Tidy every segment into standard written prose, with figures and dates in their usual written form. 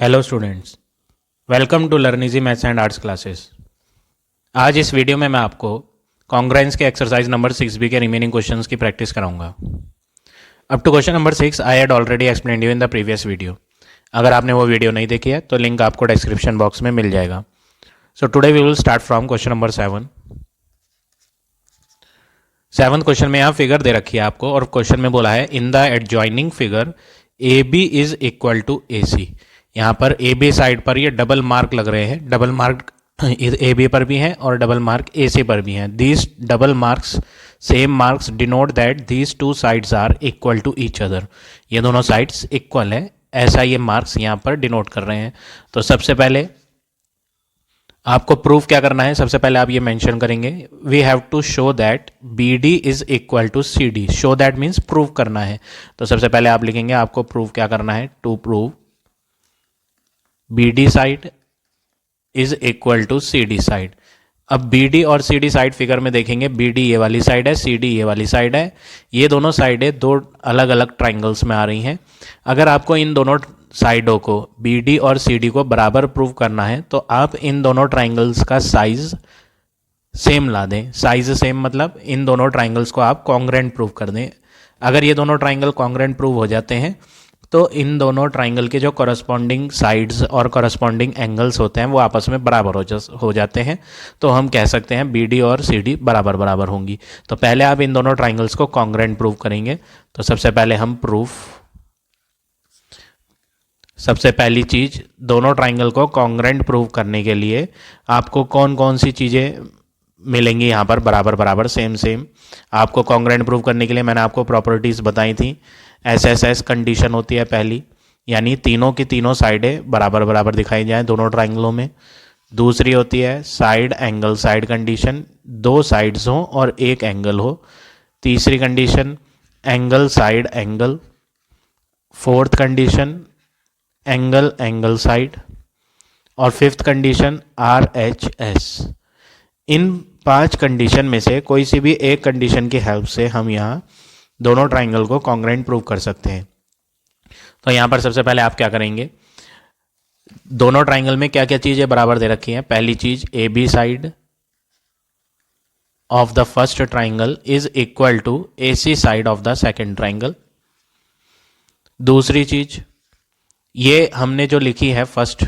Hello students, welcome to learn easy maths and arts classes. आज इस video में मैं आपको कॉन्ग्रुएंस के एक्सरसाइज नंबर 6b के रिमेनिंग क्वेश्चंस की प्रैक्टिस कराऊंगा। Up to question number 6 I had already explained you in the previous video. अगर आपने वो वीडियो नहीं देखी है तो लिंक आपको डिस्क्रिप्शन बॉक्स में मिल जाएगा। So today we will start from question number 7। Seventh question में यहाँ फिगर दे रखी है आपको और क्वेश्चन में बोला है in the adjoining figure A B is equal to A C. यहाँ पर ए बी साइड पर ये डबल मार्क लग रहे हैं, डबल मार्क ए बी पर भी है और डबल मार्क ए सी पर भी है। These double marks same marks denote that these two sides are equal to each other. ये दोनों साइड्स इक्वल है, ऐसा ये मार्क्स यहाँ पर डिनोट कर रहे हैं। तो सबसे पहले आपको प्रूफ क्या करना है, सबसे पहले आप ये मेंशन करेंगे we have to show that B D is equal to C D. Show that means prove करना है। तो सबसे पहले आप लिखेंगे आपको प्रूफ क्या करना है, to prove B D side is equal to C D side. अब बी डी और सी डी साइड फिगर में देखेंगे, बी डी ये वाली साइड है, सी डी ये वाली साइड है। ये दोनों साइडें दो अलग अलग ट्राइंगल्स में आ रही हैं। अगर आपको इन दोनों साइडों को बी डी और सी डी को बराबर प्रूव करना है तो आप इन दोनों ट्राइंगल्स का साइज सेम ला दें। साइज सेम मतलब इन दोनों ट्राइंगल्स को आप कॉन्ग्रुएंट प्रूव कर दें। अगर ये दोनों ट्राइंगल कॉन्ग्रुएंट प्रूव हो जाते हैं तो इन दोनों ट्राइंगल के जो कॉरस्पॉन्डिंग साइड्स और कॉरस्पॉन्डिंग एंगल्स होते हैं वो आपस में बराबर हो जाते हैं। तो हम कह सकते हैं बी डी और सी डी बराबर बराबर होंगी। तो पहले आप इन दोनों ट्राइंगल्स को कॉन्ग्रुएंट प्रूव करेंगे। तो सबसे पहले हम सबसे पहली चीज, दोनों ट्राइंगल को कॉन्ग्रुएंट प्रूव करने के लिए आपको कौन कौन सी चीज़ें मिलेंगी यहाँ पर बराबर बराबर सेम सेम। आपको कॉन्ग्रुएंट प्रूव करने के लिए मैंने आपको प्रॉपर्टीज़ बताई थी। एस कंडीशन होती है पहली, यानी तीनों की तीनों साइडें बराबर बराबर दिखाई जाएं दोनों ट्राइंगलों में। दूसरी होती है साइड एंगल साइड कंडीशन, दो साइड्स हों और एक एंगल हो। तीसरी condition angle side angle. Fourth condition angle angle side. और fifth condition R H S. इन 5 कंडीशन में से कोई सी भी एक कंडीशन की हेल्प से हम यहाँ दोनों ट्राइंगल को कॉन्ग्रुएंट प्रूव कर सकते हैं। तो यहाँ पर सबसे पहले आप क्या करेंगे, दोनों ट्राइंगल में क्या क्या चीज़ें बराबर दे रखी हैं। पहली चीज A B side of the first triangle is equal to A C side of the second triangle. दूसरी चीज ये हमने जो लिखी है फर्स्ट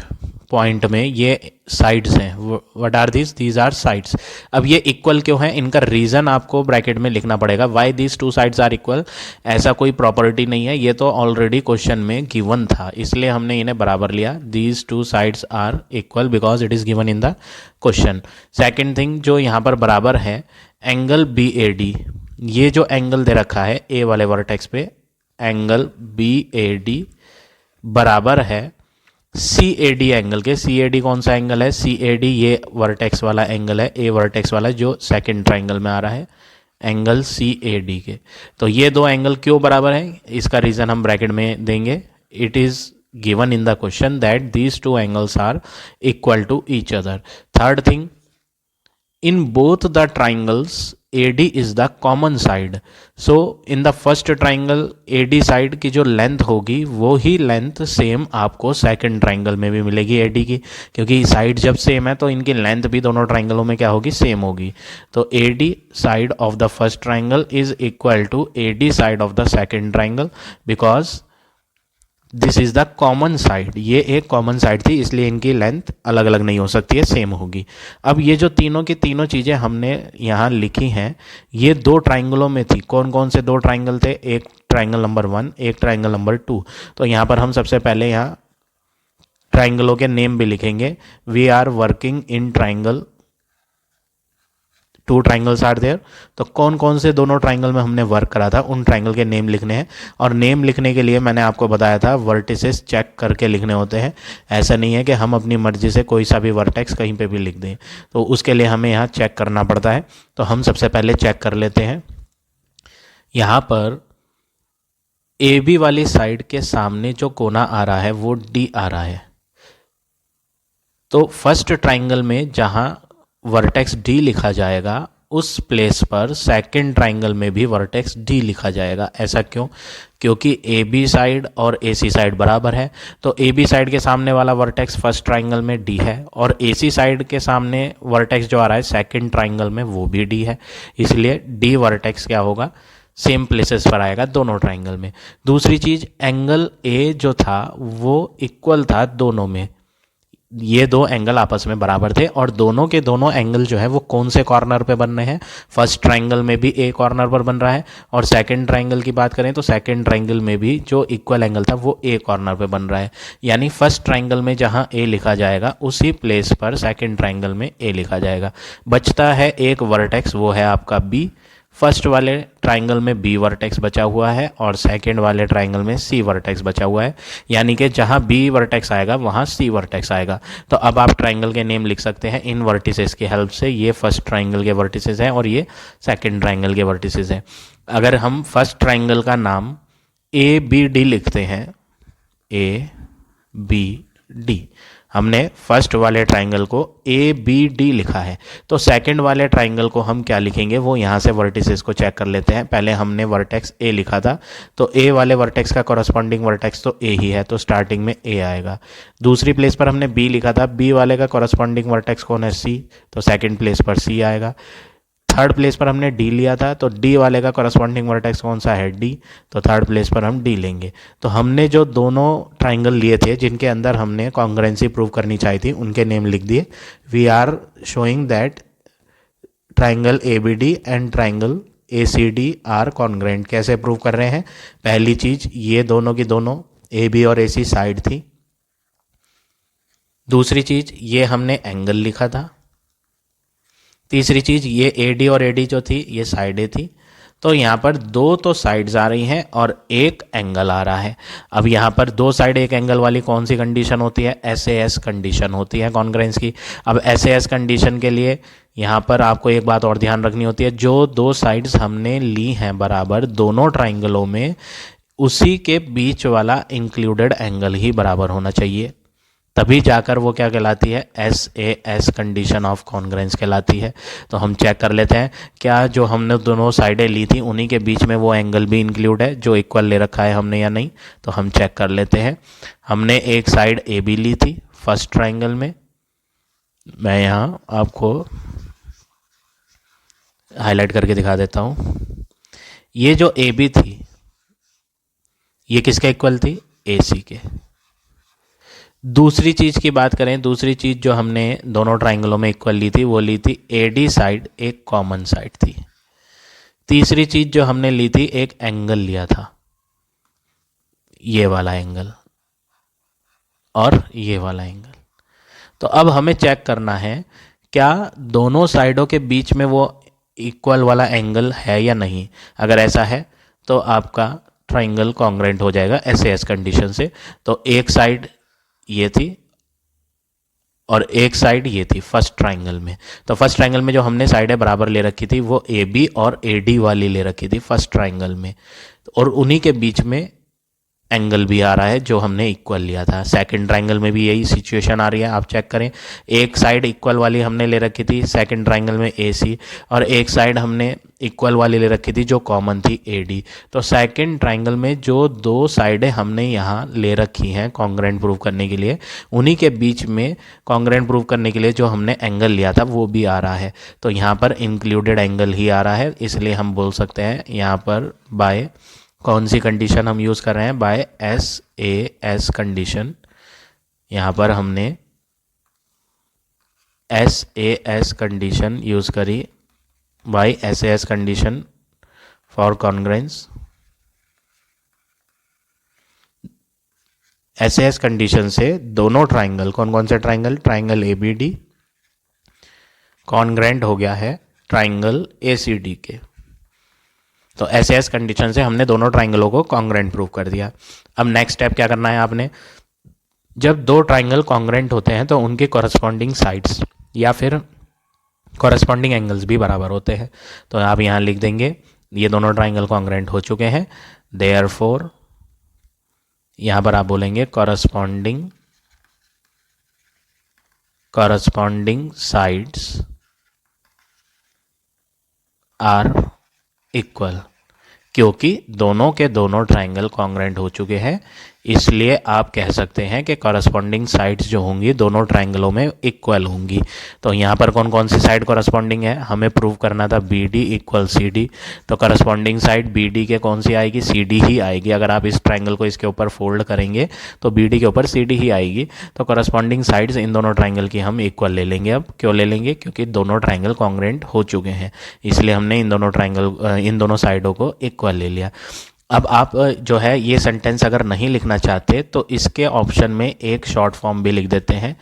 पॉइंट में, ये साइड्स हैं। What are these are sides. अब ये इक्वल क्यों है, इनका रीजन आपको ब्रैकेट में लिखना पड़ेगा। Why these two sides are equal, ऐसा कोई प्रॉपर्टी नहीं है, ये तो ऑलरेडी क्वेश्चन में गिवन था, इसलिए हमने इन्हें बराबर लिया। These two sides are equal because it is given in the question. Second thing जो यहाँ पर बराबर है, एंगल बी ए डी। ये जो एंगल दे रखा है ए वाले वर्टेक्स पे, एंगल बी ए डी बराबर है सी ए डी एंगल के। सी ए डी कौन सा एंगल है, सी ए डी ये वर्टेक्स वाला एंगल है, ए वर्टेक्स वाला जो सेकंड ट्राइंगल में आ रहा है, एंगल सी ए डी के। तो ये दो एंगल क्यों बराबर है, इसका रीजन हम ब्रैकेट में देंगे। It is given in the question that these two angles are equal to each other. Third thing, in both the triangles AD is the common side. So in the first triangle AD side की जो length होगी वो ही length same आपको second triangle में भी मिलेगी AD की, क्योंकि साइड जब सेम है तो इनकी लेंथ भी दोनों ट्राइंगलों में क्या होगी, सेम होगी। तो AD side of the first triangle is equal to AD side of the second triangle because this is the common side. ये एक कॉमन साइड थी इसलिए इनकी लेंथ अलग अलग नहीं हो सकती है, सेम होगी। अब ये जो तीनों की तीनों चीज़ें हमने यहाँ लिखी हैं ये दो ट्राइंगलों में थी। कौन कौन से दो ट्राइंगल थे, एक ट्राइंगल नंबर 1 एक ट्राइंगल नंबर 2। तो यहाँ पर हम सबसे पहले यहाँ ट्राइंगलों के नेम भी लिखेंगे। We are working in triangle, 2 triangles are there. तो कौन कौन से दोनों ट्राइंगल में हमने वर्क करा था उन ट्राइंगल के नेम लिखने हैं। और नेम लिखने के लिए मैंने आपको बताया था वर्टिसेस चेक करके लिखने होते हैं। ऐसा नहीं है कि हम अपनी मर्जी से कोई सा भी वर्टेक्स कहीं पे भी लिख दें, तो उसके लिए हमें यहाँ चेक करना पड़ता है। तो हम सबसे पहले चेक कर लेते हैं। यहाँ पर ए बी वाली साइड के सामने जो कोना आ रहा है वो डी आ रहा है। तो फर्स्ट ट्राइंगल में जहाँ वर्टेक्स डी लिखा जाएगा उस प्लेस पर सेकंड ट्राइंगल में भी वर्टेक्स डी लिखा जाएगा। ऐसा क्यों? क्योंकि ए बी साइड और ए सी साइड बराबर है, तो ए बी साइड के सामने वाला वर्टेक्स फर्स्ट ट्राइंगल में डी है और ए सी साइड के सामने वर्टेक्स जो आ रहा है सेकंड ट्राइंगल में वो भी डी है, इसलिए डी वर्टेक्स क्या होगा, सेम प्लेसेस पर आएगा दोनों ट्राइंगल में। दूसरी चीज, एंगल ए जो था वो इक्वल था दोनों में, ये दो एंगल आपस में बराबर थे और दोनों के दोनों एंगल जो है वो कौन से कॉर्नर पे बन रहे हैं, फर्स्ट ट्राइंगल में भी ए कॉर्नर पर बन रहा है और सेकंड ट्राइंगल की बात करें तो सेकंड ट्राइंगल में भी जो इक्वल एंगल था वो ए कॉर्नर पे बन रहा है। यानी फर्स्ट ट्राइंगल में जहां ए लिखा जाएगा उसी प्लेस पर सेकंड ट्राइंगल में ए लिखा जाएगा। बचता है एक वर्टेक्स, वो है आपका बी। फर्स्ट वाले ट्राइंगल में बी वर्टेक्स बचा हुआ है और सेकंड वाले ट्राइंगल में सी वर्टेक्स बचा हुआ है, यानी कि जहां बी वर्टेक्स आएगा वहां सी वर्टेक्स आएगा। तो अब आप ट्राइंगल के नेम लिख सकते हैं इन वर्टिसेस की हेल्प से। ये फर्स्ट ट्राइंगल के वर्टिसेस हैं और ये सेकंड ट्राइंगल के वर्टिसेस हैं। अगर हम फर्स्ट ट्राइंगल का नाम ए बी डी लिखते हैं, ए बी डी, हमने फर्स्ट वाले ट्राइंगल को ए बी डी लिखा है, तो सेकंड वाले ट्राइंगल को हम क्या लिखेंगे वो यहाँ से वर्टिसेस को चेक कर लेते हैं। पहले हमने वर्टेक्स ए लिखा था, तो ए वाले वर्टेक्स का कॉरस्पॉन्डिंग वर्टेक्स तो ए ही है, तो स्टार्टिंग में ए आएगा। दूसरी प्लेस पर हमने बी लिखा था, बी वाले का कॉरस्पॉन्डिंग वर्टेक्स कौन है, सी, तो सेकेंड प्लेस पर सी आएगा। थर्ड प्लेस पर हमने डी लिया था, तो डी वाले का कॉरस्पॉन्डिंग वर्टेक्स कौन सा है, डी, तो थर्ड प्लेस पर हम डी लेंगे। तो हमने जो दोनों ट्राइंगल लिए थे जिनके अंदर हमने कॉन्ग्रेंसी प्रूव करनी चाहिए थी उनके नेम लिख दिए। We are showing that triangle A B D and triangle A C D are congruent. कैसे प्रूव कर रहे हैं? पहली चीज, ये दोनों की दोनों ए बी और ए सी साइड थी। दूसरी चीज, ये हमने एंगल लिखा था। तीसरी चीज, ये ए डी और ए डी जो थी ये साइडें थी। तो यहाँ पर दो तो साइड्स आ रही हैं और एक एंगल आ रहा है। अब यहाँ पर दो साइड एक एंगल वाली कौन सी कंडीशन होती है, एस ए एस कंडीशन होती है कॉन्ग्रेंस की। अब एस ए एस कंडीशन के लिए यहाँ पर आपको एक बात और ध्यान रखनी होती है, जो दो साइड्स हमने ली हैं बराबर दोनों ट्राइंगलों में, उसी के बीच वाला इंक्लूडेड एंगल ही बराबर होना चाहिए, तभी जाकर वो क्या कहलाती है, S A S condition of congruence कहलाती है। तो हम चेक कर लेते हैं क्या जो हमने दोनों साइडें ली थी उन्हीं के बीच में वो एंगल भी इंक्लूड है जो इक्वल ले रखा है हमने या नहीं। तो हम चेक कर लेते हैं। हमने एक साइड ए बी ली थी फर्स्ट ट्राइंगल में, मैं यहाँ आपको हाईलाइट करके दिखा देता हूँ। ये जो ए बी थी ये किसके इक्वल थी, ए सी के। दूसरी चीज की बात करें, दूसरी चीज जो हमने दोनों ट्राइंगलों में इक्वल ली थी वो ली थी ए डी साइड एक कॉमन साइड थी। तीसरी चीज जो हमने ली थी एक एंगल लिया था, ये वाला एंगल और ये वाला एंगल। तो अब हमें चेक करना है क्या दोनों साइडों के बीच में वो इक्वल वाला एंगल है या नहीं। अगर ऐसा है तो आपका ट्राइंगल कॉन्ग्रेंट हो जाएगा एस ए एस कंडीशन से। तो एक साइड ये थी और एक साइड ये थी फर्स्ट ट्राइंगल में। तो फर्स्ट ट्राइंगल में जो हमने साइडें बराबर ले रखी थी वो ए बी और ए डी वाली ले रखी थी फर्स्ट ट्राइंगल में, और उन्हीं के बीच में एंगल भी आ रहा है जो हमने इक्वल लिया था। सेकंड ट्राइंगल में भी यही सिचुएशन आ रही है, आप चेक करें। एक साइड इक्वल वाली हमने ले रखी थी सेकंड ट्राइंगल में ए सी, और एक साइड हमने इक्वल वाली ले रखी थी जो कॉमन थी ए डी। तो सेकंड ट्राइंगल में जो दो साइडें हमने यहाँ ले रखी हैं कॉन्ग्रेंट प्रूव करने के लिए, उन्हीं के बीच में कॉन्ग्रेंट प्रूव करने के लिए जो हमने एंगल लिया था वो भी आ रहा है। तो यहाँ पर इंक्लूडेड एंगल ही आ रहा है, इसलिए हम बोल सकते हैं यहाँ पर बाय कौन सी कंडीशन हम यूज़ कर रहे हैं, by S A S condition. यहाँ पर हमने S A S condition use करी, by S A S condition for congruence. S A S condition से दोनों ट्राइंगल, कौन कौन से triangle, triangle A B D congruent हो गया है ट्राइंगल ए सी डी के। तो एस ए एस कंडीशन से हमने दोनों ट्राइंगलों को कॉन्ग्रेंट प्रूव कर दिया। अब नेक्स्ट स्टेप क्या करना है आपने, जब दो ट्राइंगल कॉन्ग्रेंट होते हैं तो उनके कॉरस्पॉन्डिंग साइड्स या फिर कॉरस्पॉन्डिंग एंगल्स भी बराबर होते हैं। तो आप यहाँ लिख देंगे ये दोनों ट्राइंगल कॉन्ग्रेंट हो चुके हैं, देयरफॉर यहाँ पर आप बोलेंगे कॉरस्पॉन्डिंग साइड्स आर इक्वल, क्योंकि दोनों के दोनों ट्राइंगल कॉन्ग्रेंट हो चुके हैं, इसलिए आप कह सकते हैं कि कॉरस्पॉन्डिंग साइड्स जो होंगी दोनों ट्राइंगलों में इक्वल होंगी। तो यहाँ पर कौन कौन सी साइड कॉरस्पॉन्डिंग है, हमें प्रूव करना था B D equal C D, तो कॉरस्पॉन्डिंग साइड बी डी के कौन सी आएगी, सी डी ही आएगी। अगर आप इस ट्राइंगल को इसके ऊपर फोल्ड करेंगे तो बी डी के ऊपर सी डी ही आएगी। तो कॉरस्पॉन्डिंग साइड्स इन दोनों ट्राइंगल की हम इक्वल ले लेंगे। अब क्यों ले लेंगे, क्योंकि दोनों ट्राइंगल कॉन्ग्रेंट हो चुके हैं, इसलिए हमने इन दोनों साइडों को इक्वल ले लिया। अब आप जो है ये सेंटेंस अगर नहीं लिखना चाहते तो इसके ऑप्शन में एक शॉर्ट फॉर्म भी लिख देते हैं,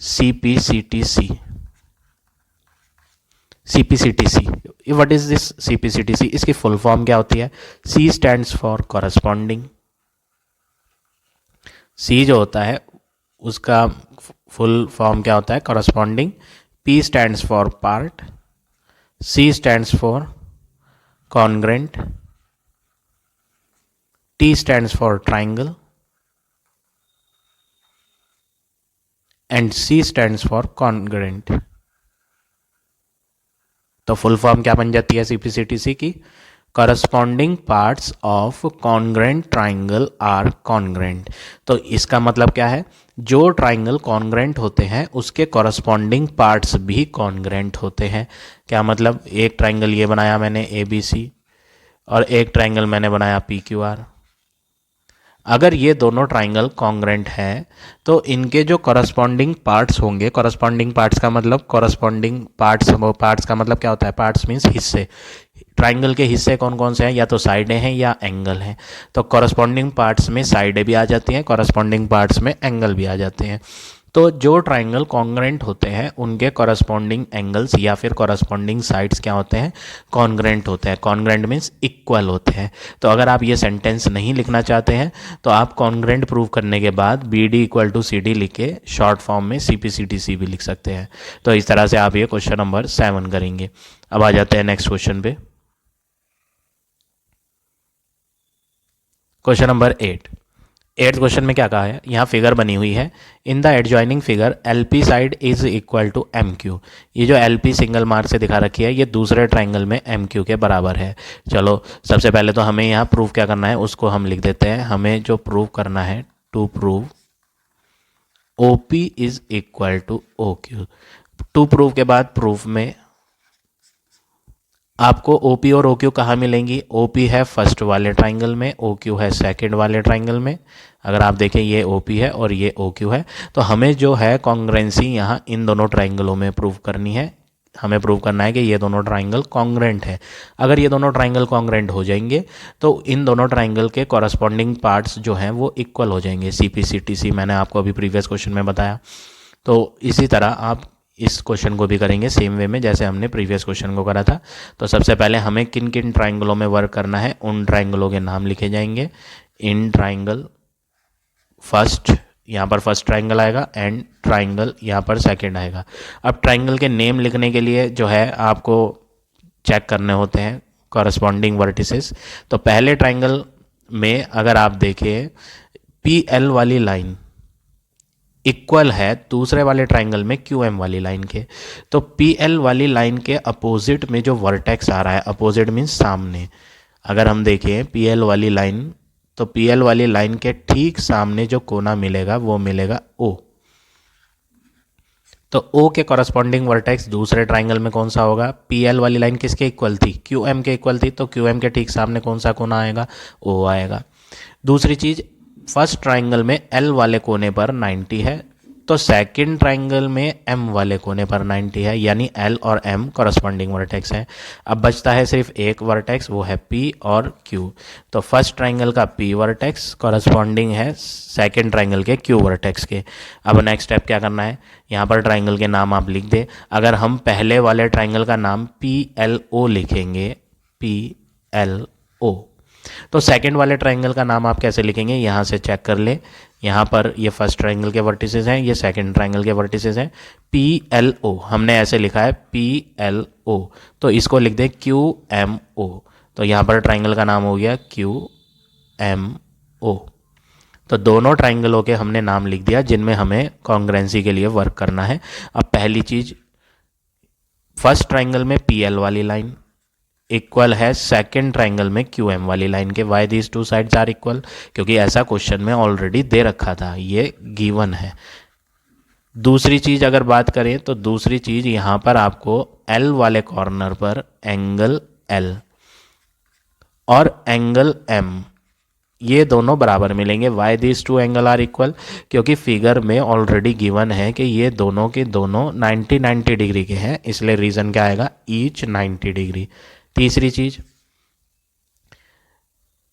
C P C T C. C P C T C, what is this C P C T C? इसकी फुल फॉर्म क्या होती है? C stands for corresponding. C जो होता है उसका फुल फॉर्म क्या होता है? Corresponding. P stands for part, C stands for congruent, T stands for triangle and C stands for congruent। तो फुल फॉर्म क्या बन जाती है CPCTC की? Corresponding parts of congruent triangle are congruent. तो इसका मतलब क्या है? जो ट्राइंगल कॉन्ग्रेंट होते हैं उसके करस्पॉन्डिंग पार्ट्स भी कॉन्ग्रेंट होते हैं। क्या मतलब? एक ट्राइंगल ये बनाया मैंने ABC और एक ट्राइंगल मैंने बनाया PQR। अगर ये दोनों ट्राइंगल कॉन्ग्रेंट हैं तो इनके जो कॉरस्पॉन्डिंग पार्ट्स होंगे, कॉरस्पॉन्डिंग पार्ट्स का मतलब कॉरस्पॉन्डिंग पार्ट्स का मतलब क्या होता है? पार्ट्स मीन्स हिस्से। ट्राइंगल के हिस्से कौन कौन से हैं? या तो साइडें हैं या एंगल हैं। तो कॉरस्पॉन्डिंग पार्ट्स में साइडें भी आ जाती हैं, कॉरस्पॉन्डिंग पार्ट्स में एंगल भी आ जाते हैं। तो जो ट्राइंगल कॉन्ग्रेंट होते हैं उनके कॉरस्पॉन्डिंग एंगल्स या फिर कॉरस्पॉन्डिंग साइड्स क्या होते हैं? कॉन्ग्रेंट होते हैं। कॉन्ग्रेंट मीन्स इक्वल होते हैं। तो अगर आप ये सेंटेंस नहीं लिखना चाहते हैं तो आप कॉन्ग्रेंट प्रूव करने के बाद B D equal to C D लिख के शॉर्ट फॉर्म में सी पी सी टी सी भी लिख सकते हैं। तो इस तरह से आप ये क्वेश्चन नंबर 7 करेंगे। अब आ जाते हैं नेक्स्ट क्वेश्चन पे। क्वेश्चन नंबर 8 क्वेश्चन में क्या कहा है? यहाँ फिगर बनी हुई है। In the adjoining figure LP side is equal to MQ। ये जो LP सिंगल मार्क से दिखा रखी है ये दूसरे ट्राइंगल में MQ के बराबर है। चलो सबसे पहले तो हमें यहाँ प्रूव क्या करना है उसको हम लिख देते हैं। हमें जो प्रूव करना है, to prove OP is equal to OQ। To prove के बाद प्रूफ में आपको OP और OQ कहाँ मिलेंगी? OP है फर्स्ट वाले ट्राइंगल में, OQ है सेकंड वाले ट्राइंगल में। अगर आप देखें ये OP है और ये OQ है, तो हमें जो है कॉन्ग्रेंसी यहाँ इन दोनों ट्राइंगलों में प्रूव करनी है। हमें प्रूव करना है कि ये दोनों ट्राइंगल कॉन्ग्रेंट है। अगर ये दोनों ट्राइंगल कॉन्ग्रेंट हो जाएंगे तो इन दोनों ट्राइंगल के कॉरस्पॉन्डिंग पार्ट्स जो हैं वो इक्वल हो जाएंगे। CPCTC मैंने आपको अभी प्रीवियस क्वेश्चन में बताया। तो इसी तरह आप इस क्वेश्चन को भी करेंगे सेम वे में जैसे हमने प्रीवियस क्वेश्चन को करा था। तो सबसे पहले हमें किन किन ट्राइंगलों में वर्क करना है उन ट्राइंगलों के नाम लिखे जाएंगे। इन ट्राइंगल फर्स्ट, यहाँ पर फर्स्ट ट्राइंगल आएगा, एंड ट्राइंगल यहाँ पर सेकंड आएगा। अब ट्राइंगल के नेम लिखने के लिए जो है आपको चेक करने होते हैं कॉरस्पॉन्डिंग वर्टिसेस। तो पहले ट्राइंगल में अगर आप देखें PL वाली लाइन इक्वल है दूसरे वाले ट्राइंगल में QM वाली लाइन के। तो PL वाली लाइन के अपोजिट में जो वर्टेक्स आ रहा है, अपोजिट मीन्स सामने, अगर हम देखें PL वाली लाइन, तो PL वाली लाइन के ठीक सामने जो कोना मिलेगा वो मिलेगा O। तो O के कॉरस्पॉन्डिंग वर्टेक्स दूसरे ट्राइंगल में कौन सा होगा? PL वाली लाइन किसके इक्वल थी? QM के इक्वल थी। तो QM के ठीक सामने कौन सा कोना आएगा? O आएगा। दूसरी चीज, फर्स्ट ट्राइंगल में L वाले कोने पर 90 है, तो सेकंड ट्राइंगल में M वाले कोने पर 90 है, यानी L और M कॉरस्पॉन्डिंग वर्टेक्स हैं। अब बचता है सिर्फ एक वर्टेक्स, वो है P और Q। तो फर्स्ट ट्राइंगल का P वर्टेक्स कॉरस्पॉन्डिंग है सेकंड ट्राइंगल के Q वर्टेक्स के। अब नेक्स्ट स्टेप क्या करना है? यहाँ पर ट्राइंगल के नाम आप लिख दे। अगर हम पहले वाले ट्राइंगल का नाम PLO लिखेंगे, PLO, तो सेकंड वाले ट्राइंगल का नाम आप कैसे लिखेंगे? यहाँ से चेक कर ले। यहाँ पर ये फर्स्ट ट्राइंगल के वर्टिसेस हैं, ये सेकंड ट्राइंगल के वर्टिसेस हैं। PLO हमने ऐसे लिखा है PLO, तो इसको लिख दे QMO। तो यहाँ पर ट्राइंगल का नाम हो गया QMO। तो दोनों ट्राइंगलों के हमने नाम लिख दिया जिनमें हमें कॉन्ग्रेंसी के लिए वर्क करना है। अब पहली चीज, फर्स्ट ट्राइंगल में PL वाली लाइन इक्वल है सेकंड ट्राइंगल में क्यू एम वाली लाइन के। Why these two sides are equal, क्योंकि ऐसा क्वेश्चन में ऑलरेडी दे रखा था, ये गिवन है। दूसरी चीज अगर बात करें तो दूसरी चीज यहां पर आपको एल वाले कॉर्नर पर एंगल एल और एंगल एम ये दोनों बराबर मिलेंगे। Why this two angle are equal, क्योंकि फिगर में ऑलरेडी गिवन है कि ये दोनों के दोनों 90 डिग्री के हैं, इसलिए रीजन क्या आएगा, ईच 90 डिग्री। तीसरी चीज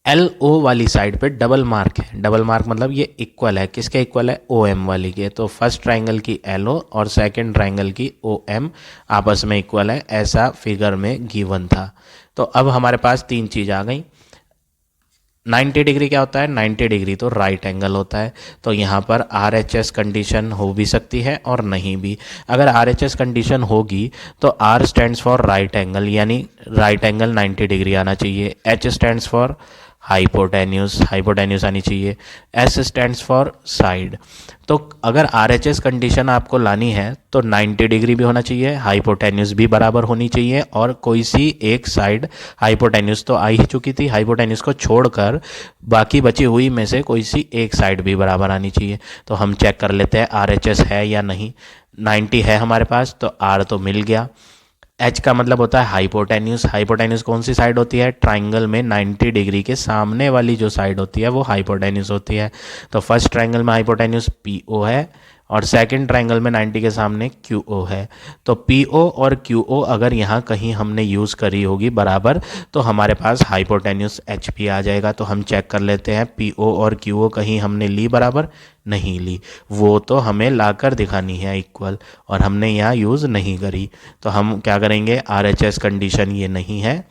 एल ओ वाली साइड पे डबल मार्क है। डबल मार्क मतलब ये इक्वल है, किसके इक्वल है, ओ एम वाली के। तो फर्स्ट ट्राइंगल की एल ओ और सेकेंड ट्राइंगल की ओ एम आपस में इक्वल है, ऐसा फिगर में गिवन था। तो अब हमारे पास तीन चीज आ गई। 90 डिग्री क्या होता है, 90 डिग्री तो राइट एंगल होता है। तो यहाँ पर आर एच एस कंडीशन हो भी सकती है और नहीं भी। अगर आर एच एस कंडीशन होगी तो R stands for right angle, यानी राइट एंगल 90 डिग्री आना चाहिए। H stands for hypotenuse, hypotenuse आनी चाहिए। S stands for side. तो अगर आर एच एस कंडीशन आपको लानी है तो 90 डिग्री भी होना चाहिए, हाइपोटेन्यूस भी बराबर होनी चाहिए, और कोई सी एक साइड, हाइपोटेन्यूस तो आ ही चुकी थी, हाइपोटेन्यूस को छोड़कर बाकी बची हुई में से कोई सी एक साइड भी बराबर आनी चाहिए। तो हम चेक कर लेते हैं आर एच एस है या नहीं। 90 है हमारे पास तो आर तो मिल गया। एच का मतलब होता है हाइपोटेन्यूस। हाइपोटेन्यूस कौन सी साइड होती है, ट्राइंगल में 90 डिग्री के सामने वाली जो साइड होती है वो हाइपोटेन्यूस होती है। तो फर्स्ट ट्राइंगल में हाइपोटेन्यूस पी ओ है और सेकंड ट्राइंगल में 90 के सामने क्यू ओ है। तो पी ओ और क्यू ओ अगर यहाँ कहीं हमने यूज़ करी होगी बराबर तो हमारे पास हाइपोटेन्यूस एच पी आ जाएगा। तो हम चेक कर लेते हैं पी ओ और क्यू ओ कहीं हमने ली बराबर, नहीं ली, वो तो हमें लाकर दिखानी है इक्वल, और हमने यहाँ यूज़ नहीं करी। तो हम क्या करेंगे, आर एच एस कंडीशन ये नहीं है,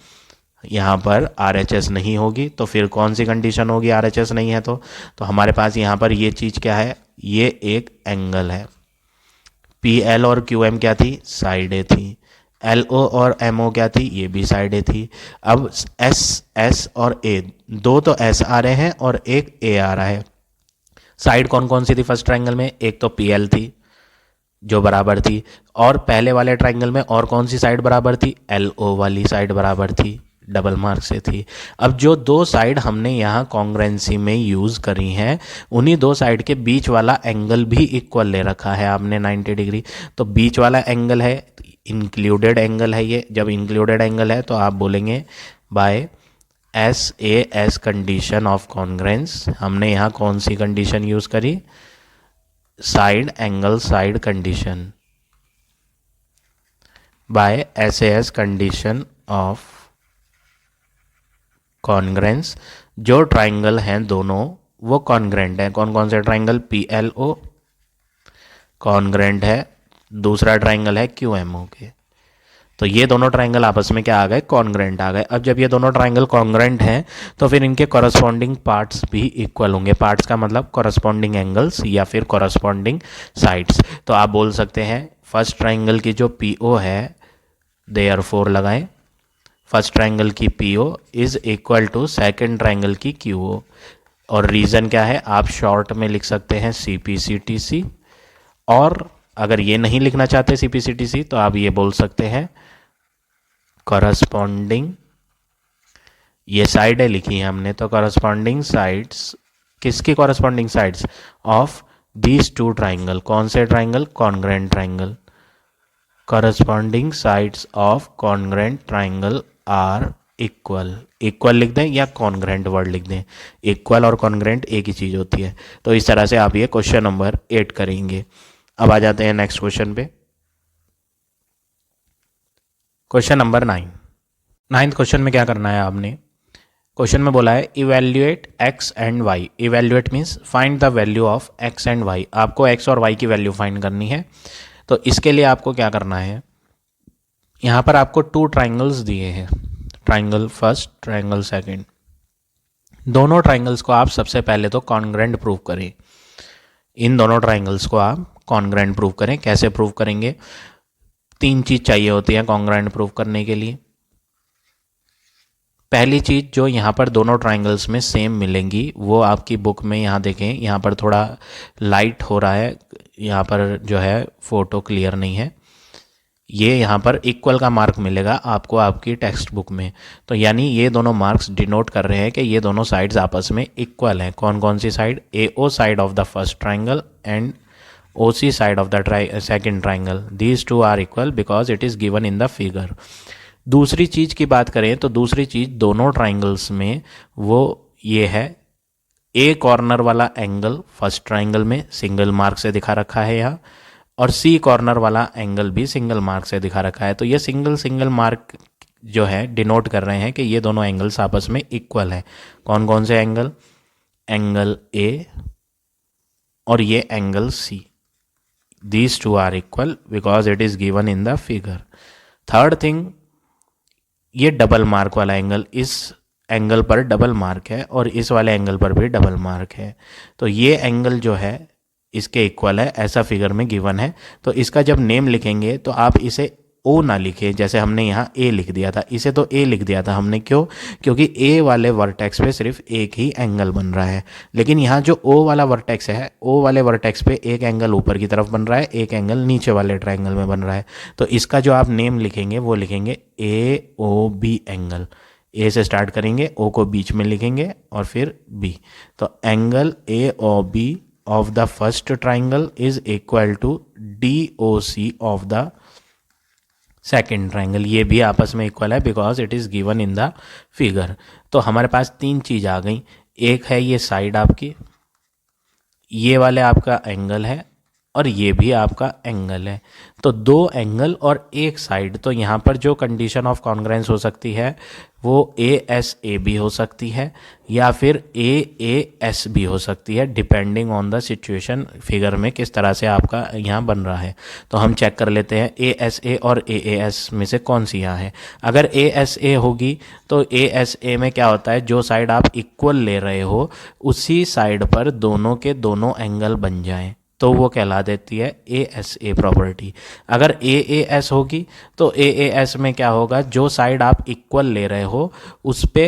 यहाँ पर आर एच एस नहीं होगी, तो फिर कौन सी कंडीशन होगी, आर एच एस नहीं है तो हमारे पास यहाँ पर ये चीज़ क्या है, ये एक एंगल है। पी एल और क्यू एम क्या थी, साइडें थी। एल ओ और एम ओ क्या थी, ये भी साइडें थी। अब एस एस और ए, दो तो एस आ रहे हैं और एक ए आ रहा है। साइड कौन कौन सी थी फर्स्ट ट्राइंगल में, एक तो पी एल थी जो बराबर थी, और पहले वाले ट्राइंगल में और कौन सी साइड बराबर थी, एल ओ वाली साइड बराबर थी, डबल मार्क से थी। अब जो दो साइड हमने यहाँ कॉन्ग्रेंसी में यूज़ करी हैं उन्हीं दो साइड के बीच वाला एंगल भी इक्वल ले रखा है आपने 90 डिग्री। तो बीच वाला एंगल है, इंक्लूडेड एंगल है ये। जब इंक्लूडेड एंगल है तो आप बोलेंगे by S A S condition of congruence. हमने यहाँ कौन सी कंडीशन यूज़ करी, side angle side condition, by S A S condition of congruence. जो ट्राइंगल हैं दोनों वो कॉन्ग्रेंट हैं। कौन कौन से triangle, P L O congruent है, दूसरा ट्राइंगल है क्यू एम ओ के। तो ये दोनों ट्राइंगल आपस में क्या आ गए, कॉन्ग्रेंट आ गए। अब जब ये दोनों ट्राइंगल कॉन्ग्रेंट हैं तो फिर इनके कॉरस्पॉन्डिंग पार्ट्स भी इक्वल होंगे। पार्ट्स का मतलब कॉरस्पॉन्डिंग एंगल्स या फिर कॉरस्पॉन्डिंग साइड्स। तो आप बोल सकते हैं फर्स्ट ट्राइंगल की जो पी ओ है, देयरफॉर लगाएं, फर्स्ट ट्राइंगल की P O is equal to second triangle की क्यू ओ। और रीज़न क्या है, आप शॉर्ट में लिख सकते हैं सी पी सी टी सी, और अगर ये नहीं लिखना चाहते सी पी सी टी सी तो आप ये बोल सकते हैं कॉरस्पॉन्डिंग, ये साइडें लिखी हैं हमने, तो कॉरस्पॉन्डिंग साइड्स, किसकी corresponding sides, of these two triangle. कौन से ट्राइंगल, congruent triangle. Corresponding sides of congruent triangle are equal. Equal लिख दें या कॉन्ग्रेंट वर्ड लिख दें, इक्वल और कॉन्ग्रेंट एक ही चीज़ होती है। तो इस तरह से आप ये क्वेश्चन नंबर 8 करेंगे। अब आ जाते हैं नेक्स्ट क्वेश्चन पे, क्वेश्चन नंबर 9। नाइन्थ क्वेश्चन में क्या करना है आपने, क्वेश्चन में बोला है evaluate X and Y. Evaluate means find the value of X and Y. आपको एक्स और वाई की वैल्यू फाइंड करनी है। तो इसके लिए आपको क्या करना है, यहाँ पर आपको टू ट्राइंगल्स दिए हैं, ट्राइंगल फर्स्ट, ट्राइंगल सेकंड। दोनों ट्राइंगल्स को आप सबसे पहले तो कॉन्ग्रेंट प्रूव करें। इन दोनों ट्राइंगल्स को आप कॉन्ग्रेंट प्रूव करें। कैसे प्रूव करेंगे, तीन चीज चाहिए होती है कॉन्ग्रेंट प्रूव करने के लिए। पहली चीज जो यहाँ पर दोनों ट्राइंगल्स में सेम मिलेंगी वो आपकी बुक में, यहाँ देखें, यहाँ पर थोड़ा लाइट हो रहा है, यहाँ पर जो है फोटो क्लियर नहीं है। ये यहाँ पर इक्वल का मार्क मिलेगा आपको आपकी टेक्स्ट बुक में। तो यानी ये दोनों मार्क्स डिनोट कर रहे हैं कि ये दोनों साइड्स आपस में इक्वल हैं। कौन कौन सी side? AO side of the first triangle and OC side of the second triangle, these two are equal because it is given in the figure. दूसरी चीज़ की बात करें तो दूसरी चीज़ दोनों ट्राइंगल्स में वो ये है, A कॉर्नर वाला एंगल फर्स्ट ट्राइंगल में सिंगल मार्क से दिखा रखा है यहाँ, और C कॉर्नर वाला एंगल भी सिंगल मार्क से दिखा रखा है। तो ये सिंगल सिंगल मार्क जो है डिनोट कर रहे हैं कि ये दोनों एंगल्स आपस में इक्वल हैं। कौन कौन से एंगल? एंगल A और ये angle C, these two are equal because it is given in the figure. Third thing, ये डबल मार्क वाला एंगल, इस एंगल पर डबल मार्क है और इस वाले एंगल पर भी डबल मार्क है। तो ये एंगल जो है इसके इक्वल है, ऐसा फिगर में गिवन है। तो इसका जब नेम लिखेंगे तो आप इसे O ना लिखे, जैसे हमने यहाँ A लिख दिया था, इसे तो A लिख दिया था हमने। क्यों? क्योंकि A वाले वर्टेक्स पे सिर्फ एक ही एंगल बन रहा है, लेकिन यहाँ जो O वाला वर्टेक्स है, O वाले वर्टेक्स पे एक एंगल ऊपर की तरफ बन रहा है, एक एंगल नीचे वाले ट्रायंगल में बन रहा है। तो इसका जो आप नेम लिखेंगे वो लिखेंगे AOB एंगल। A से स्टार्ट करेंगे, O को बीच में लिखेंगे और फिर B। तो angle AOB of the first triangle is equal to DOC of the second triangle. ये भी आपस में इक्वल है because it is given in the figure. तो हमारे पास तीन चीज़ आ गई। एक है ये साइड आपकी, ये वाले आपका एंगल है, और ये भी आपका एंगल है। तो दो एंगल और एक साइड। तो यहाँ पर जो कंडीशन ऑफ कॉन्ग्रेंस हो सकती है वो ASAB हो सकती है या फिर AAS भी हो सकती है, depending on the situation, figure में किस तरह से आपका यहाँ बन रहा है। तो हम चेक कर लेते हैं ASA और AAS में से कौन सी यहाँ है। अगर ASA होगी तो ASA में क्या होता है, जो साइड आप इक्वल ले रहे हो उसी साइड पर दोनों के दोनों एंगल बन जाएं, तो वो कहला देती है ASA प्रॉपर्टी। अगर AAS होगी तो AAS में क्या होगा, जो साइड आप इक्वल ले रहे हो उस पे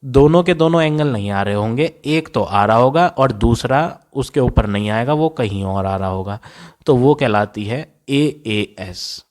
दोनों के दोनों एंगल नहीं आ रहे होंगे, एक तो आ रहा होगा और दूसरा उसके ऊपर नहीं आएगा, वो कहीं और आ रहा होगा, तो वो कहलाती है AAS।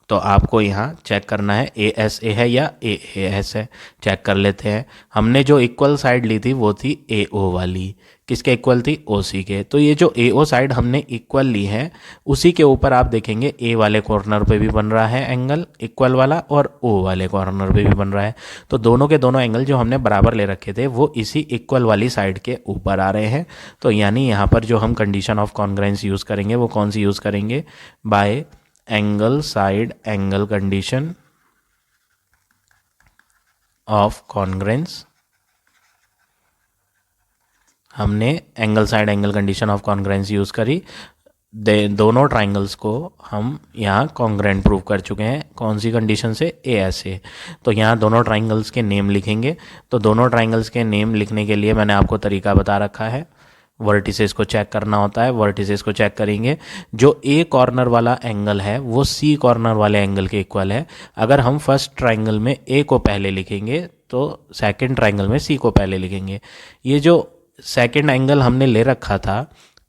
तो आपको यहाँ चेक करना है ASA है या AAS है। चेक कर लेते हैं। हमने जो इक्वल साइड ली थी वो थी AO वाली, किसके इक्वल थी? OC के। तो ये जो AO साइड हमने इक्वल ली है उसी के ऊपर आप देखेंगे A वाले कॉर्नर पे भी बन रहा है एंगल इक्वल वाला, और O वाले कॉर्नर पे भी बन रहा है। तो दोनों के दोनों एंगल जो हमने बराबर ले रखे थे वो इसी इक्वल वाली साइड के ऊपर आ रहे हैं। तो यानी यहाँ पर जो हम कंडीशन ऑफ कॉन्ग्रेंस यूज़ करेंगे वो कौन सी यूज़ करेंगे? By angle side angle condition of congruence. हमने angle side angle condition of congruence use करी, दोनों ट्राइंगल्स को हम यहाँ कॉन्ग्रेंट प्रूव कर चुके हैं। कौन सी कंडीशन से? ASA। तो यहाँ दोनों ट्राइंगल्स के नेम लिखेंगे। तो दोनों ट्राइंगल्स के नेम लिखने के लिए मैंने आपको तरीका बता रखा है, वर्टिसेस को चेक करना होता है। वर्टिसेस को चेक करेंगे, जो A कॉर्नर वाला एंगल है वो C कॉर्नर वाले एंगल के इक्वल है। अगर हम फर्स्ट ट्राइंगल में A को पहले लिखेंगे तो सेकंड ट्राइंगल में C को पहले लिखेंगे। ये जो सेकंड एंगल हमने ले रखा था